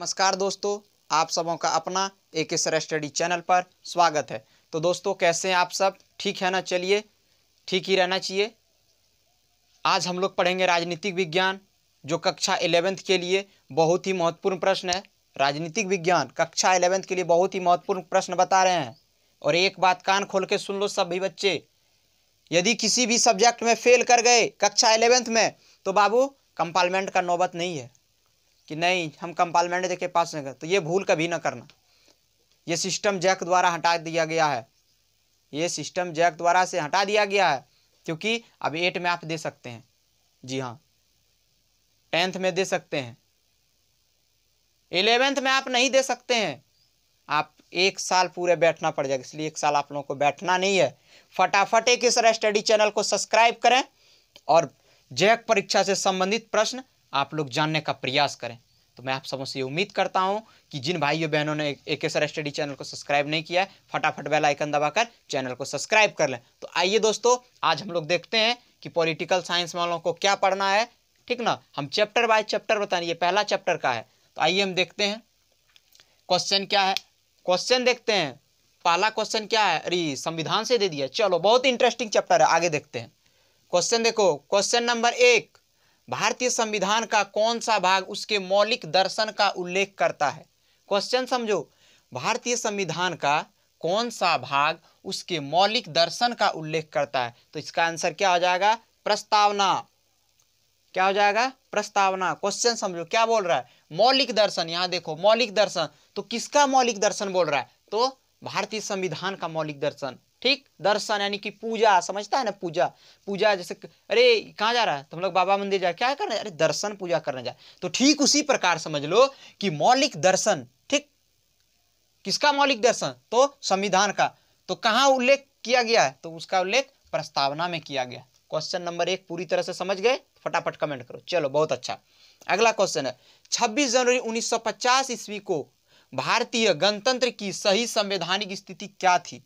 नमस्कार दोस्तों, आप सबों का अपना एक सर स्टडी चैनल पर स्वागत है। तो दोस्तों, कैसे हैं आप सब? ठीक है ना? चलिए, ठीक ही रहना चाहिए। आज हम लोग पढ़ेंगे राजनीतिक विज्ञान, जो कक्षा 11th के लिए बहुत ही महत्वपूर्ण प्रश्न है। राजनीतिक विज्ञान कक्षा 11th के लिए बहुत ही महत्वपूर्ण प्रश्न बता रहे हैं। और एक बात कान खोल के सुन लो सभी बच्चे, यदि किसी भी सब्जेक्ट में फेल कर गए कक्षा 11th में, तो बाबू कंपार्टमेंट का नौबत नहीं है कि नहीं हम कंपार्टमेंट देके पास नहीं कर। तो ये भूल कभी ना करना। ये सिस्टम जैक द्वारा हटा दिया गया है, ये सिस्टम जैक द्वारा से हटा दिया गया है, क्योंकि अब 8 में आप दे सकते हैं, जी हाँ 10th में दे सकते हैं, 11th में आप नहीं दे सकते हैं। आप एक साल पूरे बैठना पड़ जाएगा, इसलिए एक साल आप लोगों को बैठना नहीं है। फटाफट एक सर स्टडी चैनल को सब्सक्राइब करें और जैक परीक्षा से संबंधित प्रश्न आप लोग जानने का प्रयास करें। तो मैं आप सबों से उम्मीद करता हूं कि जिन भाइयों बहनों ने एक सर स्टडी चैनल को सब्सक्राइब नहीं किया है, फटाफट बेल आइकन दबाकर चैनल को सब्सक्राइब कर लें। तो आइए दोस्तों, आज हम लोग देखते हैं कि पॉलिटिकल साइंस वालों को क्या पढ़ना है, ठीक ना। हम चैप्टर बाय चैप्टर बताएंगे, ये पहला चैप्टर का है। तो आइए हम देखते हैं क्वेश्चन क्या है। क्वेश्चन देखते हैं, पहला क्वेश्चन क्या है। अरे संविधान से दे दिया, चलो बहुत इंटरेस्टिंग चैप्टर है, आगे देखते हैं। क्वेश्चन देखो, क्वेश्चन नंबर 1, भारतीय संविधान का कौन सा भाग उसके मौलिक दर्शन का उल्लेख करता है। क्वेश्चन समझो, भारतीय संविधान का कौन सा भाग उसके मौलिक दर्शन का उल्लेख करता है। तो इसका आंसर क्या हो जाएगा? प्रस्तावना। क्या हो जाएगा? प्रस्तावना। क्वेश्चन समझो क्या बोल रहा है, मौलिक दर्शन। यहां देखो मौलिक दर्शन, तो किसका मौलिक दर्शन बोल रहा है? तो भारतीय संविधान का मौलिक दर्शन। ठीक, दर्शन यानी कि पूजा, समझता है ना, पूजा। पूजा जैसे अरे कहाँ जा रहा है तुम लोग? बाबा मंदिर जा, क्या करने? अरे दर्शन पूजा करने जा। तो ठीक उसी प्रकार समझ लो कि मौलिक दर्शन, ठीक, किसका मौलिक दर्शन? तो संविधान का। तो कहाँ उल्लेख किया गया है? तो उसका उल्लेख प्रस्तावना में किया गया। क्वेश्चन नंबर 1 पूरी तरह से समझ गए? फटाफट कमेंट करो। चलो बहुत अच्छा। अगला क्वेश्चन है, 26 जनवरी 1950 ईस्वी को भारतीय गणतंत्र की सही संवैधानिक स्थिति क्या थी?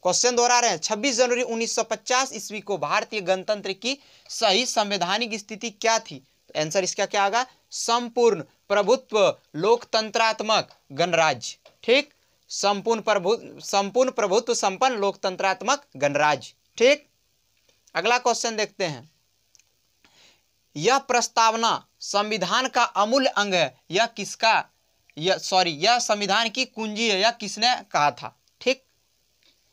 क्वेश्चन दोहरा रहे हैं, 26 जनवरी 1950 ईस्वी को भारतीय गणतंत्र की सही संवैधानिक स्थिति क्या थी? तो आंसर इसका क्या होगा? संपूर्ण प्रभुत्व लोकतंत्रात्मक गणराज्य। ठीक, संपूर्ण प्रभुत्व संपन्न लोकतंत्रात्मक गणराज्य। ठीक, अगला क्वेश्चन देखते हैं, यह प्रस्तावना संविधान का अमूल्य अंग है, यह किसका, यह संविधान की कुंजी है, यह किसने कहा था? ठीक,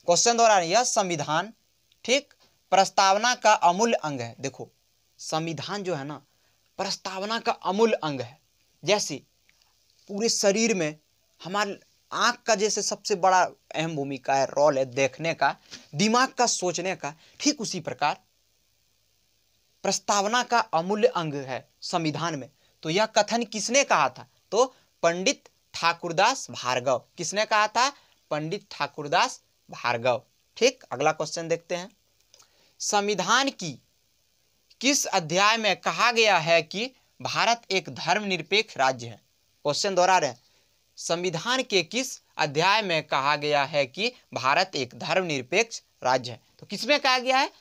क्वेश्चन दोहरा रहे हैं, यह संविधान, ठीक, प्रस्तावना का अमूल्य अंग है। देखो संविधान जो है ना, प्रस्तावना का अमूल्य अंग है। जैसे पूरे शरीर में हमारे आंख का जैसे सबसे बड़ा अहम भूमिका है, रोल है देखने का, दिमाग का सोचने का, ठीक उसी प्रकार प्रस्तावना का अमूल्य अंग है संविधान में। तो यह कथन किसने कहा था? तो पंडित ठाकुरदास भार्गव। किसने कहा था? पंडित ठाकुरदास भार्गव। ठीक, अगला क्वेश्चन देखते हैं, संविधान की किस अध्याय में कहा गया है कि भारत एक धर्मनिरपेक्ष राज्य है? क्वेश्चन दोहरा रहे हैं, संविधान के किस अध्याय में कहा गया है कि भारत एक धर्मनिरपेक्ष राज्य है? तो किसमें कहा गया है?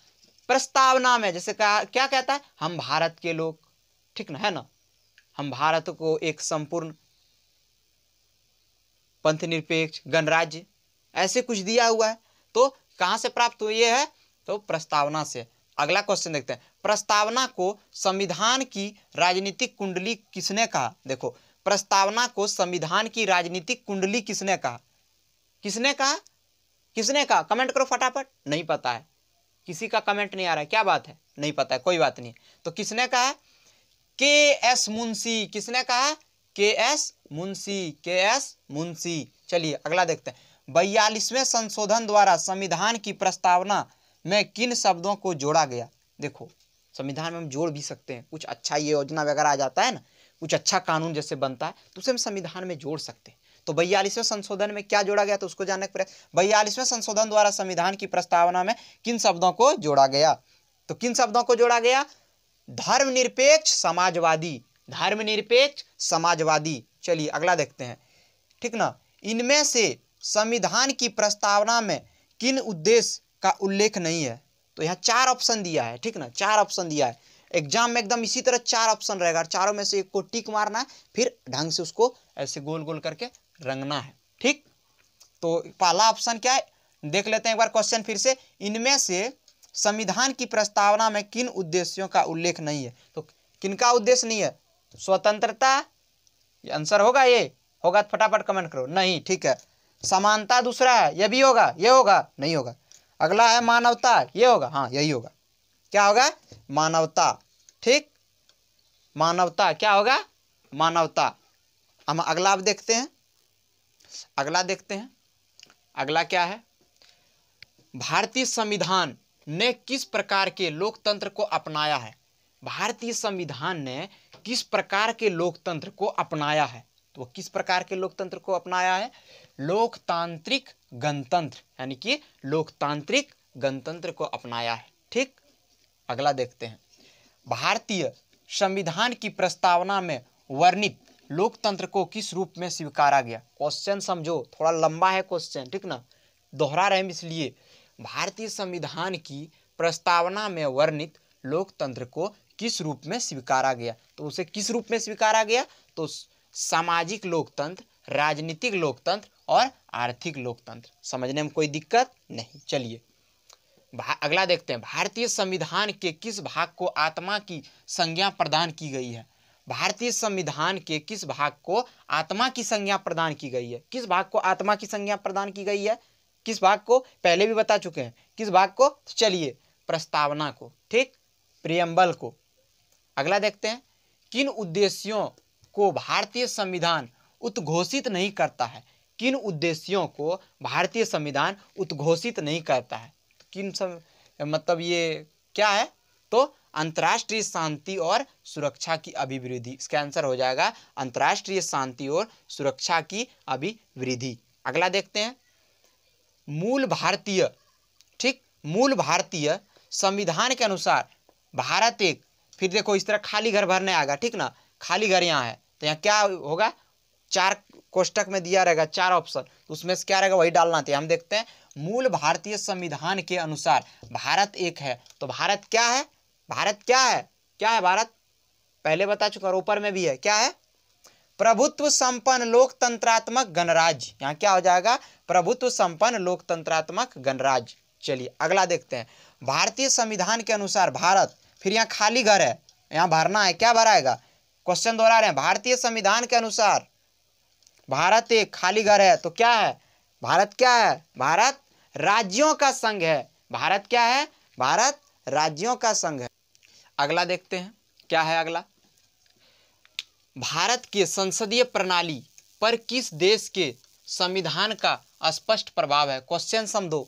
प्रस्तावना में। जैसे कहा, क्या कहता है? हम भारत के लोग, ठीक ना, है ना, हम भारत को एक संपूर्ण पंथ निरपेक्ष गणराज्य, ऐसे कुछ दिया हुआ है। तो कहां से प्राप्त हुई है? तो प्रस्तावना से। अगला क्वेश्चन देखते हैं, प्रस्तावना को संविधान की राजनीतिक कुंडली किसने कहा? देखो प्रस्तावना को संविधान की राजनीतिक कुंडली किसने कहा? किसने कहा? किसने कहा? कमेंट करो फटाफट। नहीं पता है, किसी का कमेंट नहीं आ रहा है, क्या बात है? नहीं पता है, कोई बात नहीं। तो किसने कहा? के.एस. मुंशी। किसने कहा? के.एस. मुंशी, के.एस. मुंशी। चलिए अगला देखते हैं, 42वें संशोधन द्वारा संविधान की प्रस्तावना में किन शब्दों को जोड़ा गया? देखो संविधान में हम जोड़ भी सकते हैं, कुछ अच्छा ये योजना वगैरह आ जाता है ना, कुछ अच्छा कानून जैसे बनता है तो उसे हम संविधान में जोड़ सकते हैं। तो 42वें संशोधन में क्या जोड़ा गया? तो उसको जानने के प्रयास, 42वें संशोधन द्वारा संविधान की प्रस्तावना में किन शब्दों को जोड़ा गया? तो किन शब्दों को जोड़ा गया? धर्मनिरपेक्ष समाजवादी, धर्मनिरपेक्ष समाजवादी। चलिए अगला देखते हैं, ठीक ना, इनमें से संविधान की प्रस्तावना में किन उद्देश्य का उल्लेख नहीं है? तो यहाँ 4 ऑप्शन दिया है, ठीक ना, 4 ऑप्शन दिया है। एग्जाम में एकदम इसी तरह 4 ऑप्शन रहेगा, चारों में से एक को टिक मारना है, फिर ढंग से उसको ऐसे गोल गोल करके रंगना है। ठीक, तो पहला ऑप्शन क्या है देख लेते हैं एक बार क्वेश्चन फिर से। इनमें से संविधान की प्रस्तावना में किन उद्देश्यों का उल्लेख नहीं है? तो किनका उद्देश्य नहीं है? स्वतंत्रता, ये आंसर होगा, ये होगा तो फटाफट कमेंट करो। नहीं, ठीक है। समानता दूसरा है, ये भी होगा, ये होगा, नहीं होगा। अगला है मानवता, ये होगा, हाँ यही होगा। क्या होगा? मानवता। ठीक, मानवता क्या होगा? मानवता। हम अगला अब देखते हैं, अगला देखते हैं। अगला क्या है? भारतीय संविधान ने किस प्रकार के लोकतंत्र को अपनाया है? भारतीय संविधान ने किस प्रकार के लोकतंत्र को अपनाया है? तो किस प्रकार के लोकतंत्र को अपनाया है? लोकतांत्रिक गणतंत्र, यानी कि लोकतांत्रिक गणतंत्र को अपनाया है। ठीक, अगला देखते हैं। भारतीय संविधान की प्रस्तावना में वर्णित लोकतंत्र को किस रूप में स्वीकारा गया? क्वेश्चन समझो, थोड़ा लंबा है क्वेश्चन, ठीक ना, दोहरा रहे हैं इसलिए। भारतीय संविधान की प्रस्तावना में वर्णित लोकतंत्र को किस रूप में स्वीकारा गया? तो उसे किस रूप में स्वीकारा गया? तो सामाजिक लोकतंत्र, राजनीतिक लोकतंत्र और आर्थिक लोकतंत्र। समझने में कोई दिक्कत नहीं। चलिए अगला देखते हैं। भारतीय संविधान के किस भाग को आत्मा की संज्ञा प्रदान की गई है? भारतीय संविधान के किस भाग को आत्मा की संज्ञा प्रदान की गई है? किस भाग को आत्मा की संज्ञा प्रदान की गई है? किस भाग को? पहले भी बता चुके हैं किस भाग को। तो चलिए, प्रस्तावना को, ठीक, प्रियम्बल को। अगला देखते हैं। किन उद्देश्यों को भारतीय संविधान उद्घोषित नहीं करता है? किन उद्देश्यों को भारतीय संविधान उद्घोषित नहीं करता है? किन मतलब ये क्या है? तो अंतर्राष्ट्रीय शांति और सुरक्षा की अभिवृद्धि। इसका आंसर हो जाएगा अंतर्राष्ट्रीय शांति और सुरक्षा की अभिवृद्धि। अगला देखते हैं। मूल भारतीय, ठीक, मूल भारतीय संविधान के अनुसार भारत एक, फिर देखो इस तरह खाली घर भरने आएगा, ठीक ना, खाली घर यहाँ है तो यहाँ क्या होगा? 4 कोष्टक में दिया रहेगा, 4 ऑप्शन, तो उसमें से क्या रहेगा वही डालना था। हम देखते हैं। मूल भारतीय संविधान के अनुसार भारत एक है, तो भारत क्या है? भारत क्या है? क्या है भारत? पहले बता चुका और ऊपर में भी है। क्या है? प्रभुत्व संपन्न लोकतंत्रात्मक गणराज्य। यहाँ क्या हो जाएगा? प्रभुत्व संपन्न लोकतंत्रात्मक गणराज्य। चलिए अगला देखते हैं। भारतीय संविधान के अनुसार भारत, फिर यहाँ खाली घर है, यहाँ भरना है, क्या भराएगा? क्वेश्चन दोहरा रहे हैं। भारतीय संविधान के अनुसार भारत एक, खाली घर है, तो क्या है? भारत क्या है? भारत राज्यों का संघ है। भारत क्या है? भारत राज्यों का संघ है। अगला देखते हैं। क्या है अगला? भारत के संसदीय प्रणाली पर किस देश के संविधान का स्पष्ट प्रभाव है? क्वेश्चन समझो,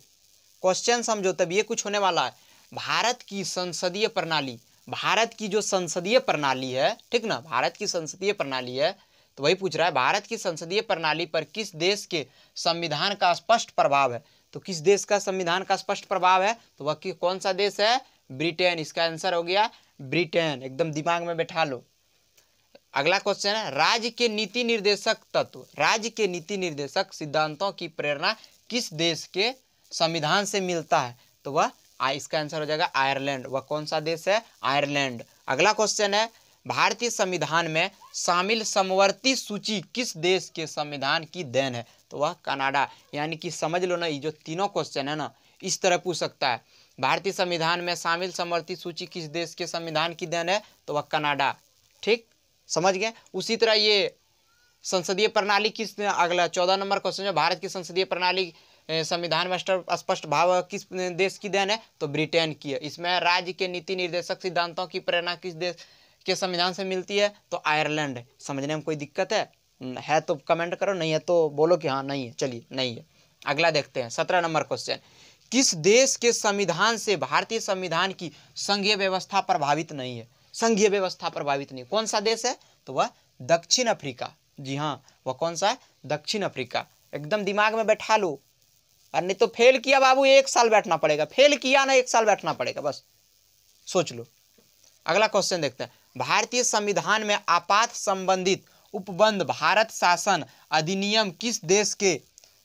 क्वेश्चन समझो तब ये कुछ होने वाला है। भारत की संसदीय प्रणाली, भारत की जो संसदीय प्रणाली है, ठीक ना, भारत की संसदीय प्रणाली है, तो वही पूछ रहा है भारत की संसदीय प्रणाली पर किस देश के संविधान का स्पष्ट प्रभाव है? तो किस देश का संविधान का स्पष्ट प्रभाव है? तो वह कौन सा देश है? ब्रिटेन। इसका आंसर हो गया ब्रिटेन। एकदम दिमाग में बैठा लो। अगला क्वेश्चन है। राज्य के नीति निर्देशक तत्व, राज्य के नीति निर्देशक सिद्धांतों की प्रेरणा किस देश के संविधान से मिलता है? तो वह इसका आंसर हो जाएगा आयरलैंड। वह कौन सा देश है? आयरलैंड। अगला क्वेश्चन है। भारतीय संविधान में शामिल समवर्ती सूची किस देश के संविधान की देन है? तो वह कनाडा। यानी कि समझ लो ना, ये जो तीनों क्वेश्चन है ना, इस तरह पूछ सकता है। भारतीय संविधान में शामिल समवर्ती सूची किस देश के संविधान की देन है? तो वह कनाडा। ठीक, समझ गए। उसी तरह ये संसदीय प्रणाली किस, अगला 14 नंबर क्वेश्चन है। भारत की संसदीय प्रणाली संविधान में स्पष्ट भाव किस देश की देन है? तो ब्रिटेन की है। इसमें राज्य के नीति निर्देशक सिद्धांतों की प्रेरणा किस देश के संविधान से मिलती है? तो आयरलैंड है। समझने में कोई दिक्कत है तो कमेंट करो, नहीं है तो बोलो कि हाँ नहीं है। चलिए नहीं है। अगला देखते हैं 17 नंबर क्वेश्चन। किस देश के संविधान से भारतीय संविधान की संघीय व्यवस्था प्रभावित नहीं है? संघीय व्यवस्था प्रभावित नहीं, कौन सा देश है? तो वह दक्षिण अफ्रीका। जी हाँ, वह कौन सा है? दक्षिण अफ्रीका। एकदम दिमाग में बैठा लो, और नहीं तो फेल किया बाबू 1 साल बैठना पड़ेगा। फेल किया ना 1 साल बैठना पड़ेगा, बस सोच लो। अगला क्वेश्चन देखते हैं। भारतीय संविधान में आपात संबंधित उपबंध भारत शासन अधिनियम किस देश के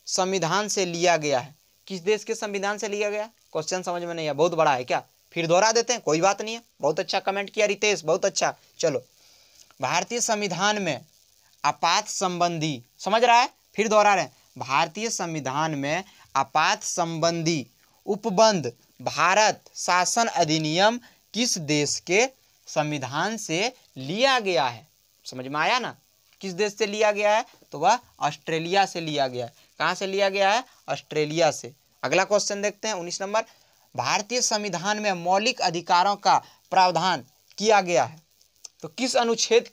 संविधान से लिया गया है? किस देश के संविधान से लिया गया? क्वेश्चन समझ में नहीं है, बहुत बड़ा है क्या? फिर दोहरा देते हैं, कोई बात नहीं है। बहुत अच्छा कमेंट किया रितेश, बहुत अच्छा। चलो, भारतीय संविधान में आपात संबंधी, समझ रहा है, फिर दोहरा रहे हैं, भारतीय संविधान में आपात संबंधी उपबंध भारत शासन अधिनियम किस देश के संविधान से लिया गया है? समझ में आया ना, किस देश से लिया गया है? तो वह ऑस्ट्रेलिया से लिया गया है। कहाँ से लिया गया है? ऑस्ट्रेलिया से। अगला क्वेश्चन देखते हैं 19 नंबर, भारतीय संविधान में मौलिक अधिकारों का प्रावधान किया गया है। तो किस अनुच्छेद,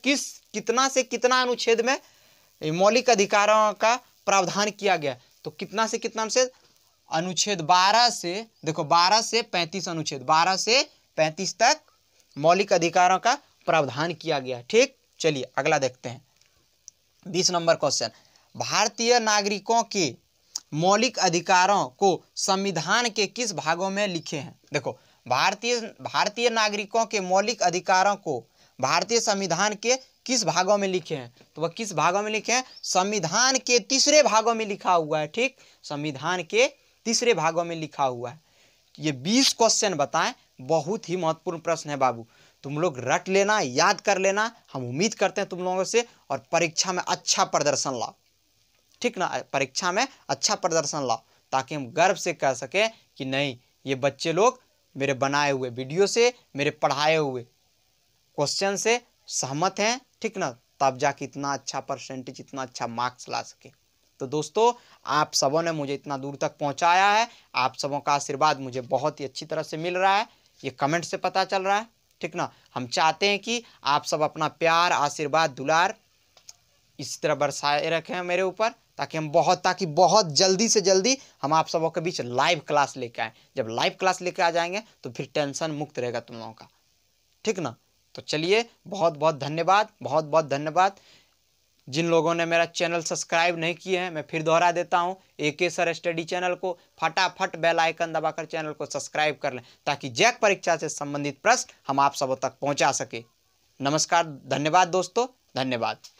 कितना से कितना अनुच्छेद में मौलिक अधिकारों का प्रावधान किया गया? तो कितना से कितना अनुच्छेद? अनुच्छेद 12 से, देखो 12 से 35 अनुच्छेद, 12 से 35 तक मौलिक अधिकारों का प्रावधान किया गया। ठीक, चलिए अगला देखते हैं 20 नंबर क्वेश्चन, भारतीय नागरिकों के मौलिक अधिकारों को संविधान के किस भागों में लिखे हैं? देखो, भारतीय नागरिकों के मौलिक अधिकारों को भारतीय संविधान के किस भागों में लिखे हैं? तो वह किस भागों में लिखे हैं? संविधान के तीसरे भागों में लिखा हुआ है। ठीक, संविधान के तीसरे भागों में लिखा हुआ है। ये 20 क्वेश्चन बताएं, बहुत ही महत्वपूर्ण प्रश्न है बाबू, तुम लोग रट लेना, याद कर लेना। हम उम्मीद करते हैं तुम लोगों से, और परीक्षा में अच्छा प्रदर्शन लाओ। ठीक ना, परीक्षा में अच्छा प्रदर्शन लाओ, ताकि हम गर्व से कह सकें कि नहीं, ये बच्चे लोग मेरे बनाए हुए वीडियो से, मेरे पढ़ाए हुए क्वेश्चन से सहमत हैं। ठीक ना, तब जाके इतना अच्छा परसेंटेज, इतना अच्छा मार्क्स ला सके। तो दोस्तों, आप सबों ने मुझे इतना दूर तक पहुंचाया है, आप सबों का आशीर्वाद मुझे बहुत ही अच्छी तरह से मिल रहा है, ये कमेंट से पता चल रहा है। ठीक ना, हम चाहते हैं कि आप सब अपना प्यार, आशीर्वाद, दुलार इस तरह बरसाए रखें मेरे ऊपर, ताकि बहुत जल्दी से जल्दी हम आप सबों के बीच लाइव क्लास लेके आएँ। जब लाइव क्लास लेके आ जाएंगे तो फिर टेंशन मुक्त रहेगा तुम लोगों का। ठीक ना, तो चलिए, बहुत बहुत धन्यवाद, बहुत बहुत धन्यवाद। जिन लोगों ने मेरा चैनल सब्सक्राइब नहीं किए हैं, मैं फिर दोहरा देता हूं, AK सर स्टडी चैनल को फटाफट बेल आइकन दबाकर चैनल को सब्सक्राइब कर लें, ताकि जैक परीक्षा से संबंधित प्रश्न हम आप सबों तक पहुंचा सके। नमस्कार, धन्यवाद दोस्तों, धन्यवाद।